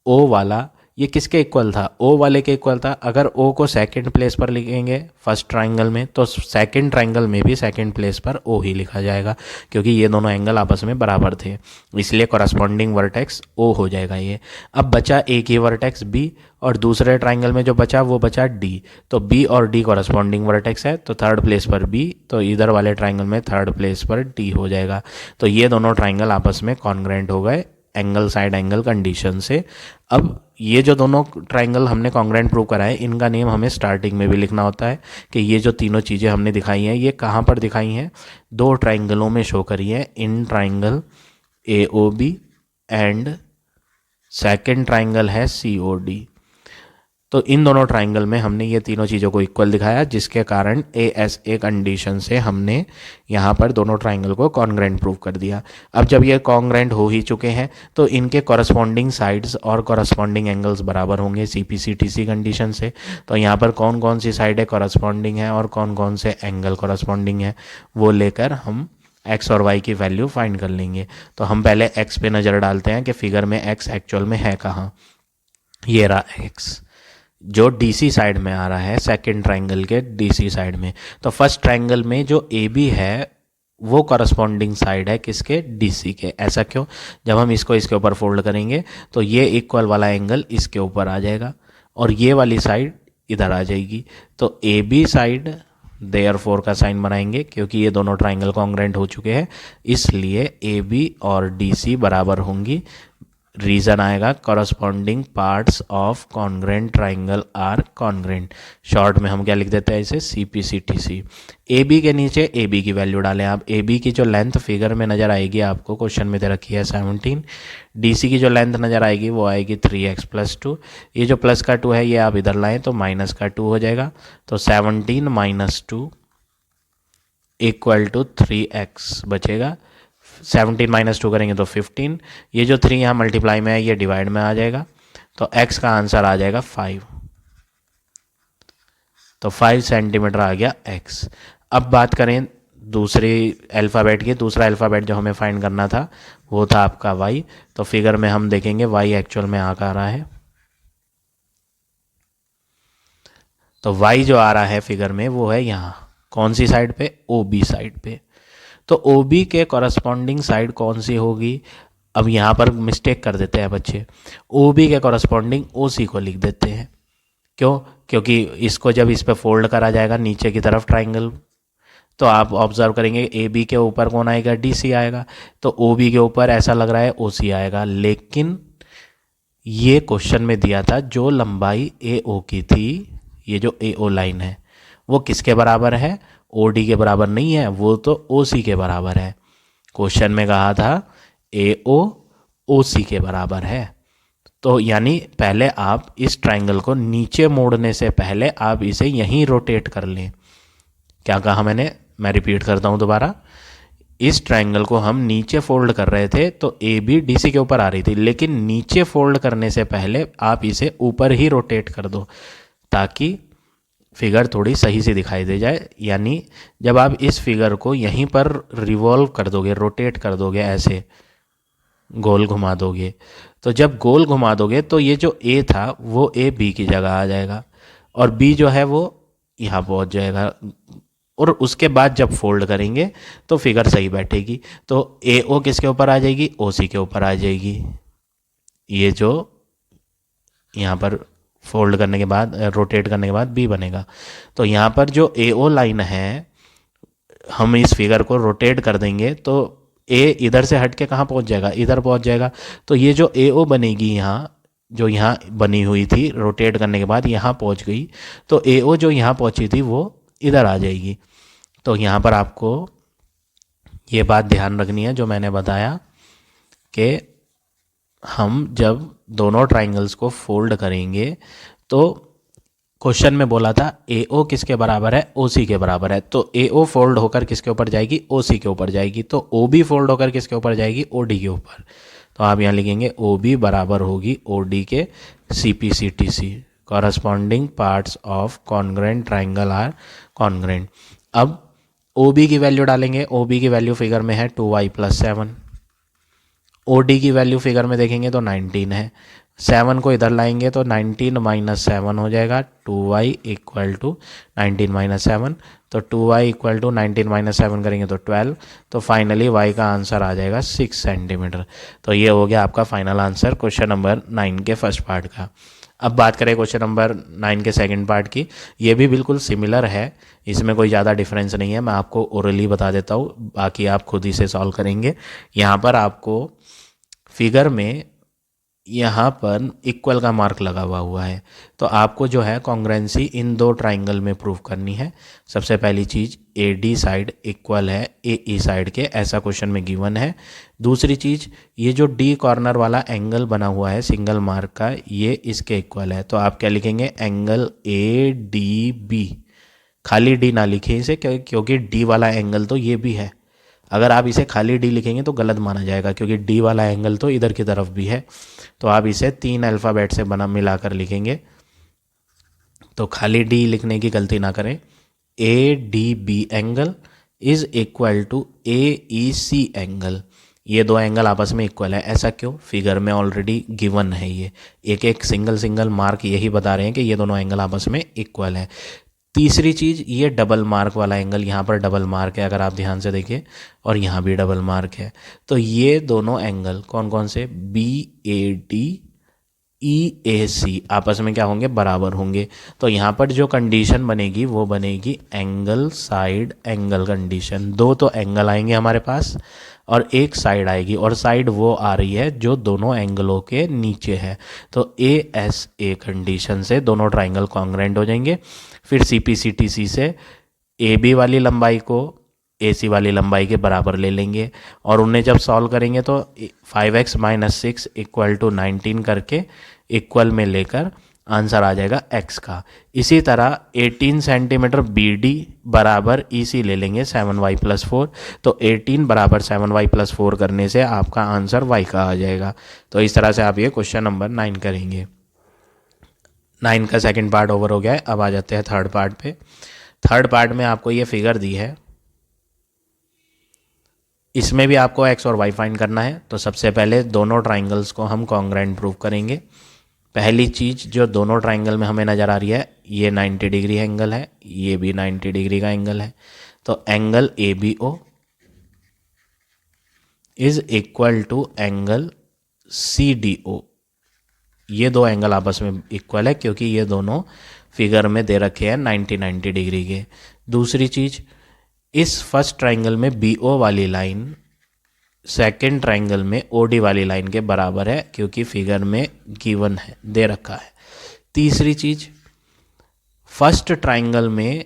O वाला, ये किसके इक्वल था? O वाले के इक्वल था। अगर O को सेकंड प्लेस पर लिखेंगे फर्स्ट ट्राइंगल में तो सेकंड ट्राइंगल में भी सेकंड प्लेस पर O ही लिखा जाएगा, क्योंकि ये दोनों एंगल आपस में बराबर थे, इसलिए कॉरस्पॉन्डिंग वर्टेक्स O हो जाएगा ये। अब बचा एक ही वर्टेक्स B, और दूसरे ट्राइंगल में जो बचा वो बचा D। तो B और D कॉरस्पॉन्डिंग वर्टेक्स है, तो थर्ड प्लेस पर B, तो इधर वाले ट्राइंगल में थर्ड प्लेस पर D हो जाएगा। तो ये दोनों ट्राइंगल आपस में कॉन्ग्रेंट हो गए एंगल साइड एंगल कंडीशन से। अब ये जो दोनों ट्राइंगल हमने कॉन्ग्रेंट प्रूव करा है, इनका नेम हमें स्टार्टिंग में भी लिखना होता है कि ये जो तीनों चीज़ें हमने दिखाई हैं ये कहाँ पर दिखाई हैं? दो ट्राइंगलों में शो करी है, in triangle AOB and second triangle है COD। तो इन दोनों ट्राइंगल में हमने ये तीनों चीज़ों को इक्वल दिखाया, जिसके कारण ASA कंडीशन से हमने यहाँ पर दोनों ट्राइंगल को कॉन्ग्रेंट प्रूव कर दिया। अब जब ये कॉन्ग्रेंट हो ही चुके हैं तो इनके कॉरस्पॉन्डिंग साइड्स और कॉरस्पॉन्डिंग एंगल्स बराबर होंगे CPCTC कंडीशन से। तो यहाँ पर कौन कौन सी साइडें कॉरस्पॉन्डिंग है और कौन कौन से एंगल कॉरस्पॉन्डिंग है वो लेकर हम x और y की वैल्यू फाइंड कर लेंगे। तो हम पहले x पे नज़र डालते हैं कि फिगर में x एक्चुअल में है कहाँ। ये रहा x, जो डीसी साइड में आ रहा है, सेकंड ट्रायंगल के डीसी साइड में। तो फर्स्ट ट्रायंगल में जो ए बी है वो करस्पॉन्डिंग साइड है किसके, डीसी के। ऐसा क्यों, जब हम इसको इसके ऊपर फोल्ड करेंगे तो ये इक्वल वाला एंगल इसके ऊपर आ जाएगा और ये वाली साइड इधर आ जाएगी। तो ए बी साइड देयरफॉर का साइन बनाएंगे क्योंकि ये दोनों ट्राइंगल कॉन्ग्रेंट हो चुके हैं, इसलिए ए बी और डी सी बराबर होंगी। रीजन आएगा corresponding parts of congruent triangle are congruent. Short में हम क्या लिख देते हैं इसे, C P C T C. A B के नीचे ए बी की वैल्यू डालें आप। ए बी की जो लेंथ फिगर में नज़र आएगी आपको, क्वेश्चन में दे रखी है 17। डी सी की जो लेंथ नज़र आएगी वो आएगी 3x+2। ये जो प्लस का 2 है ये आप इधर लाएं तो माइनस का 2 हो जाएगा। तो 17 - 2 = 3x बचेगा। 17 - 2 करेंगे तो 15। ये जो 3 यहाँ मल्टीप्लाई में है ये डिवाइड में आ जाएगा, तो x का आंसर आ जाएगा 5। तो 5 सेंटीमीटर आ गया x। अब बात करें दूसरी अल्फ़ाबेट की। दूसरा अल्फ़ाबेट जो हमें फाइंड करना था वो था आपका y। तो फिगर में हम देखेंगे y एक्चुअल में आ रहा है। तो y जो आ रहा है फिगर में वो है यहाँ, कौन सी साइड पे, OB साइड पे। तो OB के कॉरस्पॉन्डिंग साइड कौन सी होगी, अब यहाँ पर मिस्टेक कर देते हैं बच्चे, OB के कॉरस्पॉन्डिंग OC को लिख देते हैं। क्यों, क्योंकि इसको जब इस पे फोल्ड करा जाएगा नीचे की तरफ ट्राइंगल, तो आप ऑब्जर्व करेंगे AB के ऊपर कौन आएगा, DC आएगा। तो OB के ऊपर ऐसा लग रहा है OC आएगा, लेकिन ये क्वेश्चन में दिया था जो लंबाई AO की थी, ये जो AO लाइन है वो किसके बराबर है, OD के बराबर नहीं है, वो तो OC के बराबर है। क्वेश्चन में कहा था AO OC के बराबर है। तो यानी पहले आप इस ट्राइंगल को नीचे मोड़ने से पहले आप इसे यहीं रोटेट कर लें। क्या कहा मैंने, मैं रिपीट करता हूँ दोबारा। इस ट्राइंगल को हम नीचे फोल्ड कर रहे थे तो AB DC के ऊपर आ रही थी, लेकिन नीचे फोल्ड करने से पहले आप इसे ऊपर ही रोटेट कर दो ताकि फिगर थोड़ी सही से दिखाई दे जाए। यानी जब आप इस फिगर को यहीं पर रिवॉल्व कर दोगे, रोटेट कर दोगे, ऐसे गोल घुमा दोगे, तो जब गोल घुमा दोगे तो ये जो A था वो A B की जगह आ जाएगा और B जो है वो यहाँ पहुँच जाएगा, और उसके बाद जब फोल्ड करेंगे तो फिगर सही बैठेगी। तो AO किसके ऊपर आ जाएगी, OC के ऊपर आ जाएगी। ये जो यहाँ पर फोल्ड करने के बाद, रोटेट करने के बाद B बनेगा। तो यहाँ पर जो AO लाइन है, हम इस फिगर को रोटेट कर देंगे तो A इधर से हट के कहाँ पहुँच जाएगा, इधर पहुँच जाएगा। तो ये जो AO बनेगी यहाँ, जो यहाँ बनी हुई थी रोटेट करने के बाद यहाँ पहुँच गई, तो AO जो यहाँ पहुँची थी वो इधर आ जाएगी। तो यहाँ पर आपको ये बात ध्यान रखनी है जो मैंने बताया कि हम जब दोनों ट्राइंगल्स को फोल्ड करेंगे तो क्वेश्चन में बोला था AO किसके बराबर है, OC के बराबर है। तो AO फोल्ड होकर किसके ऊपर जाएगी, OC के ऊपर जाएगी। तो OB फोल्ड होकर किसके ऊपर जाएगी, OD के ऊपर। तो आप यहाँ लिखेंगे OB बराबर होगी OD के CPCTC, corresponding parts of congruent triangle are congruent. अब OB की वैल्यू डालेंगे। OB की वैल्यू फिगर में है 2y + 7। OD की वैल्यू फिगर में देखेंगे तो 19 है। 7 को इधर लाएंगे तो 19 - 7 हो जाएगा। 2y = 19 - 7। तो 2y = 19 - 7 करेंगे तो 12। तो फाइनली y का आंसर आ जाएगा 6 सेंटीमीटर। तो ये हो गया आपका फाइनल आंसर क्वेश्चन नंबर 9 के फर्स्ट पार्ट का। अब बात करें क्वेश्चन नंबर 9 के सेकंड पार्ट की। ये भी बिल्कुल सिमिलर है, इसमें कोई ज़्यादा डिफरेंस नहीं है। मैं आपको ओरली बता देता हूँ, बाकी आप खुद ही से सॉल्व करेंगे। यहाँ पर आपको फिगर में यहाँ पर इक्वल का मार्क लगा हुआ है, तो आपको जो है कॉन्ग्रेंसी इन दो ट्राइंगल में प्रूव करनी है। सबसे पहली चीज़ AD साइड इक्वल है AE साइड के, ऐसा क्वेश्चन में गिवन है। दूसरी चीज़, ये जो D कॉर्नर वाला एंगल बना हुआ है सिंगल मार्क का, ये इसके इक्वल है। तो आप क्या लिखेंगे, एंगल ADB। खाली D ना लिखें इसे, क्योंकि D वाला एंगल तो ये भी है। अगर आप इसे खाली D लिखेंगे तो गलत माना जाएगा, क्योंकि D वाला एंगल तो इधर की तरफ भी है। तो आप इसे 3 अल्फ़ाबेट से मिलाकर लिखेंगे। तो खाली D लिखने की गलती ना करें। ADB angle is equal to AEC angle. ये दो एंगल आपस में इक्वल है। ऐसा क्यों? फिगर में ऑलरेडी गिवन है, ये एक एक सिंगल सिंगल मार्क यही बता रहे हैं कि ये दोनों एंगल आपस में इक्वल है। तीसरी चीज़, ये डबल मार्क वाला एंगल, यहाँ पर डबल मार्क है अगर आप ध्यान से देखिए, और यहाँ भी डबल मार्क है। तो ये दोनों एंगल कौन कौन से? BAD EAC आपस में क्या होंगे? बराबर होंगे। तो यहाँ पर जो कंडीशन बनेगी वो बनेगी एंगल साइड एंगल कंडीशन। दो तो एंगल आएंगे हमारे पास और एक साइड आएगी, और साइड वो आ रही है जो दोनों एंगलों के नीचे है। तो ASA कंडीशन से दोनों ट्राइंगल कॉन्ग्रुएंट हो जाएंगे। फिर CPCTC से AB वाली लंबाई को AC वाली लंबाई के बराबर ले लेंगे, और उन्हें जब सॉल्व करेंगे तो 5x - 6 = 19 करके इक्वल में लेकर आंसर आ जाएगा x का। इसी तरह 18 सेंटीमीटर BD बराबर EC ले लेंगे 7y + 4। तो 18 बराबर 7y + 4 करने से आपका आंसर y का आ जाएगा। तो इस तरह से आप ये क्वेश्चन नंबर 9 करेंगे। 9 का सेकंड पार्ट ओवर हो गया है। अब आ जाते हैं थर्ड पार्ट पे। थर्ड पार्ट में आपको ये फिगर दी है, इसमें भी आपको x और y फाइंड करना है। तो सबसे पहले दोनों ट्राइंगल्स को हम कॉन्ग्रुएंट प्रूव करेंगे। पहली चीज़ जो दोनों ट्राइंगल में हमें नज़र आ रही है, ये 90 डिग्री एंगल है, ये भी 90 डिग्री का एंगल है। तो angle ABO is equal to angle CDO। ये दो एंगल आपस में इक्वल है क्योंकि ये दोनों फिगर में दे रखे हैं 90 डिग्री के। दूसरी चीज़, इस फर्स्ट ट्राइंगल में BO वाली लाइन सेकेंड ट्राइंगल में OD वाली लाइन के बराबर है क्योंकि फिगर में गिवन है, दे रखा है। तीसरी चीज़, फर्स्ट ट्राइंगल में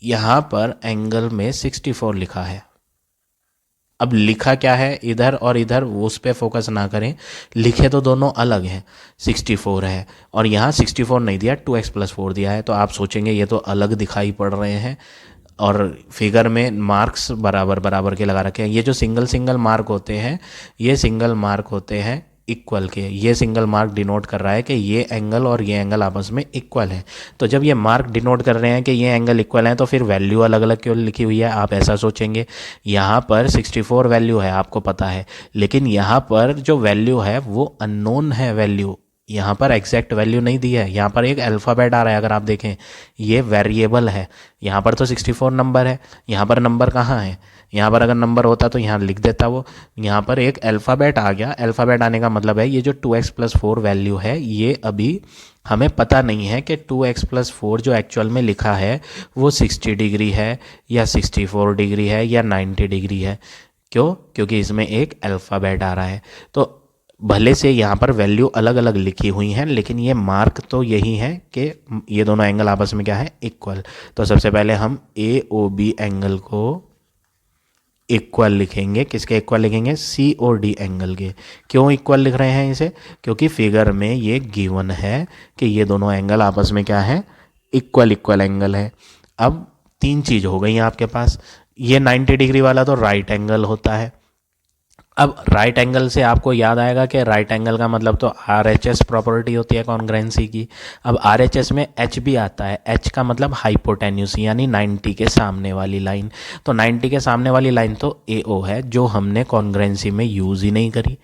यहाँ पर एंगल में 64 लिखा है। अब लिखा क्या है इधर और इधर, उस पर फोकस ना करें, लिखे तो दोनों अलग हैं। 64 है और यहाँ 64 नहीं दिया, 2x + 4 दिया है। तो आप सोचेंगे ये तो अलग दिखाई पड़ रहे हैं, और फिगर में मार्क्स बराबर बराबर के लगा रखे हैं। ये जो सिंगल सिंगल मार्क होते हैं, ये सिंगल मार्क होते हैं इक्वल के। ये सिंगल मार्क डिनोट कर रहा है कि ये एंगल और ये एंगल आपस में इक्वल है। तो जब ये मार्क डिनोट कर रहे हैं कि ये एंगल इक्वल है, तो फिर वैल्यू अलग अलग क्यों लिखी हुई है? आप ऐसा सोचेंगे, यहाँ पर 64 वैल्यू है, आपको पता है, लेकिन यहाँ पर जो वैल्यू है वो अननोन है वैल्यू। यहाँ पर एग्जैक्ट वैल्यू नहीं दी है, यहाँ पर एक अल्फ़ाबेट आ रहा है। अगर आप देखें, ये वेरिएबल है। यहाँ पर तो 64 नंबर है, यहाँ पर नंबर कहाँ है? यहाँ पर अगर नंबर होता तो यहाँ लिख देता वो। यहाँ पर एक अल्फ़ाबेट आ गया। अल्फ़ाबेट आने का मतलब है ये जो 2x + 4 वैल्यू है, ये अभी हमें पता नहीं है कि 2x + 4 जो एक्चुअल में लिखा है वो 60 डिग्री है या 64 डिग्री है या 90 डिग्री है। क्यों? क्योंकि इसमें एक अल्फ़ाबेट आ रहा है। तो भले से यहाँ पर वैल्यू अलग अलग लिखी हुई हैं, लेकिन ये मार्क तो यही है कि ये दोनों एंगल आपस में क्या है? इक्वल। तो सबसे पहले हम AOB एंगल को इक्वल लिखेंगे। किसके इक्वल लिखेंगे? COD एंगल के। क्यों इक्वल लिख रहे हैं इसे? क्योंकि फिगर में ये गिवन है कि ये दोनों एंगल आपस में क्या है? इक्वल एंगल है। अब तीन चीज़ हो गई आपके पास। ये 90 डिग्री वाला तो राइट एंगल होता है। अब राइट एंगल से आपको याद आएगा कि राइट एंगल का मतलब तो RHS प्रॉपर्टी होती है कॉन्ग्रुएंसी की। अब RHS में H भी आता है। H का मतलब हाइपोटेन्यूस, यानी 90 के सामने वाली लाइन। तो 90 के सामने वाली लाइन तो AO है, जो हमने कॉन्ग्रुएंसी में यूज़ ही नहीं करी।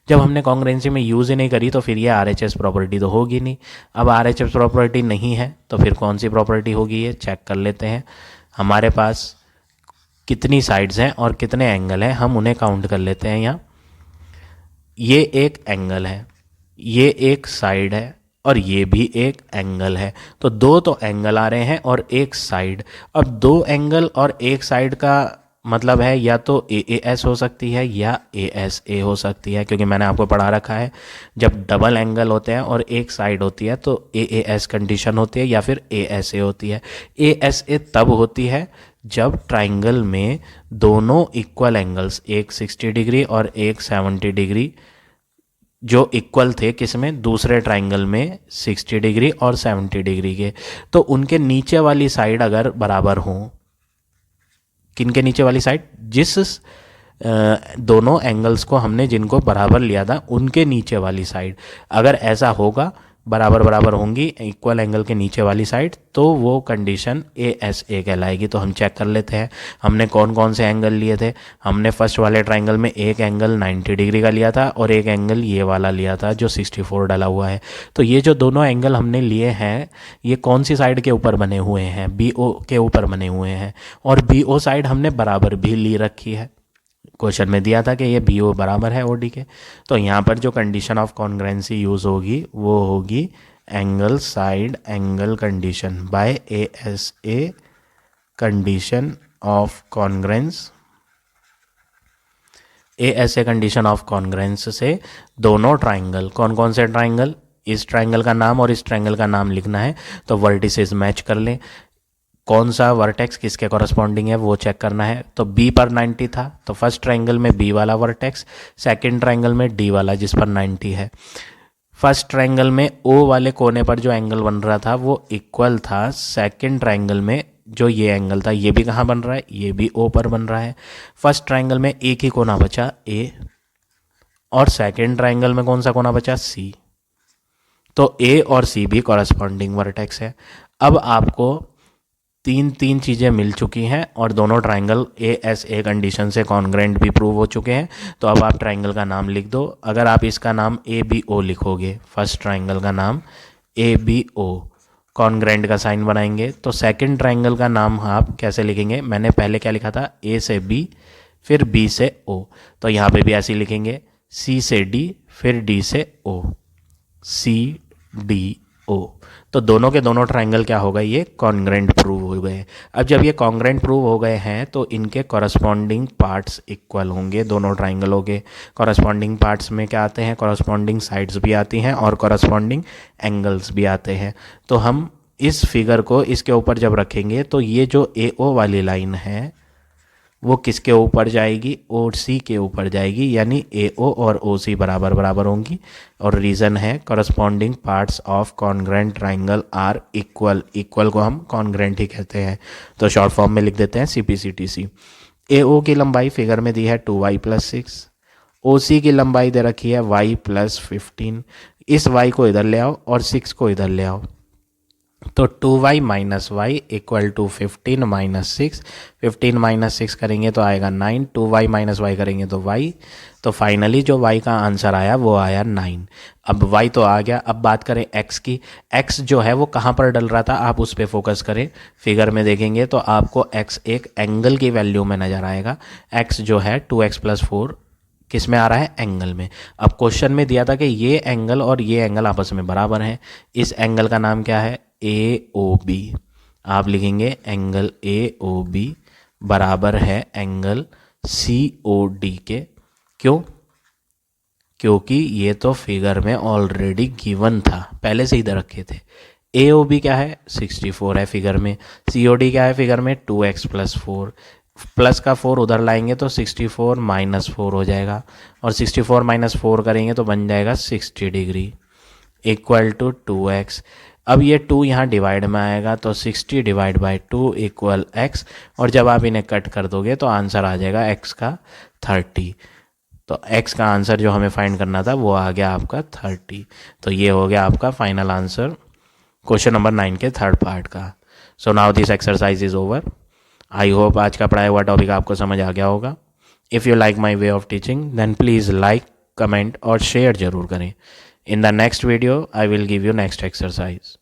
जब हमने कॉन्ग्रुएंसी में यूज़ ही नहीं करी तो फिर ये RHS प्रॉपर्टी तो होगी नहीं। अब RHS प्रॉपर्टी नहीं है तो फिर कौन सी प्रॉपर्टी होगी, ये चेक कर लेते हैं। हमारे पास कितनी साइड्स हैं और कितने एंगल हैं, हम उन्हें काउंट कर लेते हैं। यहाँ ये एक एंगल है, ये एक साइड है और ये भी एक एंगल है। तो दो तो एंगल आ रहे हैं और एक साइड। अब दो एंगल और एक साइड का मतलब है या तो AAS हो सकती है या ASA हो सकती है, क्योंकि मैंने आपको पढ़ा रखा है जब डबल एंगल होते हैं और एक साइड होती है तो AAS कंडीशन होती है या फिर ASA होती है। ASA तब होती है जब ट्राइंगल में दोनों इक्वल एंगल्स, एक 60 डिग्री और एक 70 डिग्री, जो इक्वल थे किसमें? दूसरे ट्राइंगल में 60 डिग्री और 70 डिग्री के, तो उनके नीचे वाली साइड अगर बराबर हों। किनके नीचे वाली साइड? जिस दोनों एंगल्स को हमने जिनको बराबर लिया था उनके नीचे वाली साइड। अगर ऐसा होगा बराबर बराबर होंगी इक्वल एंगल के नीचे वाली साइड, तो वो कंडीशन ASA कहलाएगी। तो हम चेक कर लेते हैं हमने कौन कौन से एंगल लिए थे। हमने फर्स्ट वाले ट्राइंगल में एक एंगल 90 डिग्री का लिया था और एक एंगल ये वाला लिया था जो 64 डला हुआ है। तो ये जो दोनों एंगल हमने लिए हैं ये कौन सी साइड के ऊपर बने हुए हैं, BO के ऊपर बने हुए हैं, और BO साइड हमने बराबर भी ली रखी है। क्वेश्चन में दिया था कि ये BO बराबर है OD के। तो यहाँ पर जो कंडीशन ऑफ कॉन्ग्रेंसी यूज़ होगी वो होगी angle side angle condition bye ASA condition of congruence. ASA condition of congruence से दोनों ट्राइंगल, कौन कौन से ट्राइंगल, इस ट्राइंगल का नाम और इस ट्राइंगल का नाम लिखना है। तो वर्टिसेस मैच कर लें, कौन सा वर्टेक्स किसके कॉरस्पॉन्डिंग है वो चेक करना है। तो B पर 90 था तो फर्स्ट ट्राइंगल में B वाला वर्टेक्स, सेकंड ट्राइंगल में D वाला जिस पर 90 है। फर्स्ट ट्राइंगल में O वाले कोने पर जो एंगल बन रहा था वो इक्वल था सेकंड ट्राइंगल में जो ये एंगल था, ये भी कहाँ बन रहा है, ये भी O पर बन रहा है। फर्स्ट ट्राइंगल में एक ही कोना बचा A और सेकेंड ट्राइंगल में कौन सा कोना बचा C। तो A और C भी कॉरस्पॉन्डिंग वर्टेक्स है। अब आपको तीन चीज़ें मिल चुकी हैं और दोनों ट्राइंगल ASA कंडीशन से कॉन्ग्रेंट भी प्रूव हो चुके हैं। तो अब आप ट्राइंगल का नाम लिख दो। अगर आप इसका नाम ABO लिखोगे, फर्स्ट ट्राइंगल का नाम ABO, कॉन्ग्रेंट का साइन बनाएंगे। तो सेकंड ट्राइंगल का नाम आप कैसे लिखेंगे, मैंने पहले क्या लिखा था, A से B फिर B से O, तो यहाँ पे भी ऐसे ही लिखेंगे, C से D फिर D से O, CDO। तो दोनों के दोनों ट्राइंगल क्या हो गए, ये कॉन्ग्रेंट प्रूव हो गए। अब जब ये कॉन्ग्रेंट प्रूव हो गए हैं तो इनके कॉरस्पॉन्डिंग पार्ट्स इक्वल होंगे दोनों ट्राइंगलों के। कॉरस्पॉन्डिंग पार्ट्स में क्या आते हैं, कॉरस्पॉन्डिंग साइड्स भी आती हैं और कॉरस्पॉन्डिंग एंगल्स भी आते हैं। तो हम इस फिगर को इसके ऊपर जब रखेंगे तो ये जो AO वाली लाइन है वो किसके ऊपर जाएगी, OC के ऊपर जाएगी, यानी AO और OC बराबर बराबर होंगी। और रीज़न है corresponding parts of congruent triangle are equal. Equal को हम कॉन्ग्रेंट ही कहते हैं, तो शॉर्ट फॉर्म में लिख देते हैं CPCTC। AO की लंबाई फिगर में दी है 2y + 6, OC की लंबाई दे रखी है y + 15। इस y को इधर ले आओ और 6 को इधर ले आओ, तो 2y - y = 15 - 6। 15 - 6 करेंगे तो आएगा 9, 2y - y करेंगे तो y। तो फाइनली जो y का आंसर आया वो आया 9। अब y तो आ गया। अब बात करें x की, x जो है वो कहाँ पर डल रहा था, आप उस पर फोकस करें। फिगर में देखेंगे तो आपको x एक एंगल की वैल्यू में नज़र आएगा। x जो है 2x + 4 किस में आ रहा है, एंगल में। अब क्वेश्चन में दिया था कि ये एंगल और ये एंगल आपस में बराबर हैं। इस एंगल का नाम क्या है, AOB। आप लिखेंगे एंगल AOB बराबर है एंगल COD के। क्यों, क्योंकि ये तो फिगर में ऑलरेडी गिवन था, पहले से इधर रखे थे। AOB क्या है, 64 है फिगर में। COD क्या है फिगर में, 2x + 4। प्लस का 4 उधर लाएंगे तो 64 - 4 हो जाएगा, और 64 - 4 करेंगे तो बन जाएगा 60 डिग्री = 2x। अब ये 2 यहाँ डिवाइड में आएगा तो 60 / 2 = x, और जब आप इन्हें कट कर दोगे तो आंसर आ जाएगा x का 30। तो x का आंसर जो हमें फाइंड करना था वो आ गया आपका 30। तो ये हो गया आपका फाइनल आंसर क्वेश्चन नंबर 9 के थर्ड पार्ट का। So now this exercise is over. I hope आज का पढ़ाया हुआ टॉपिक आपको समझ आ गया होगा। If you like my way of teaching then please like, comment और शेयर जरूर करें। In the next video I will give you next exercise.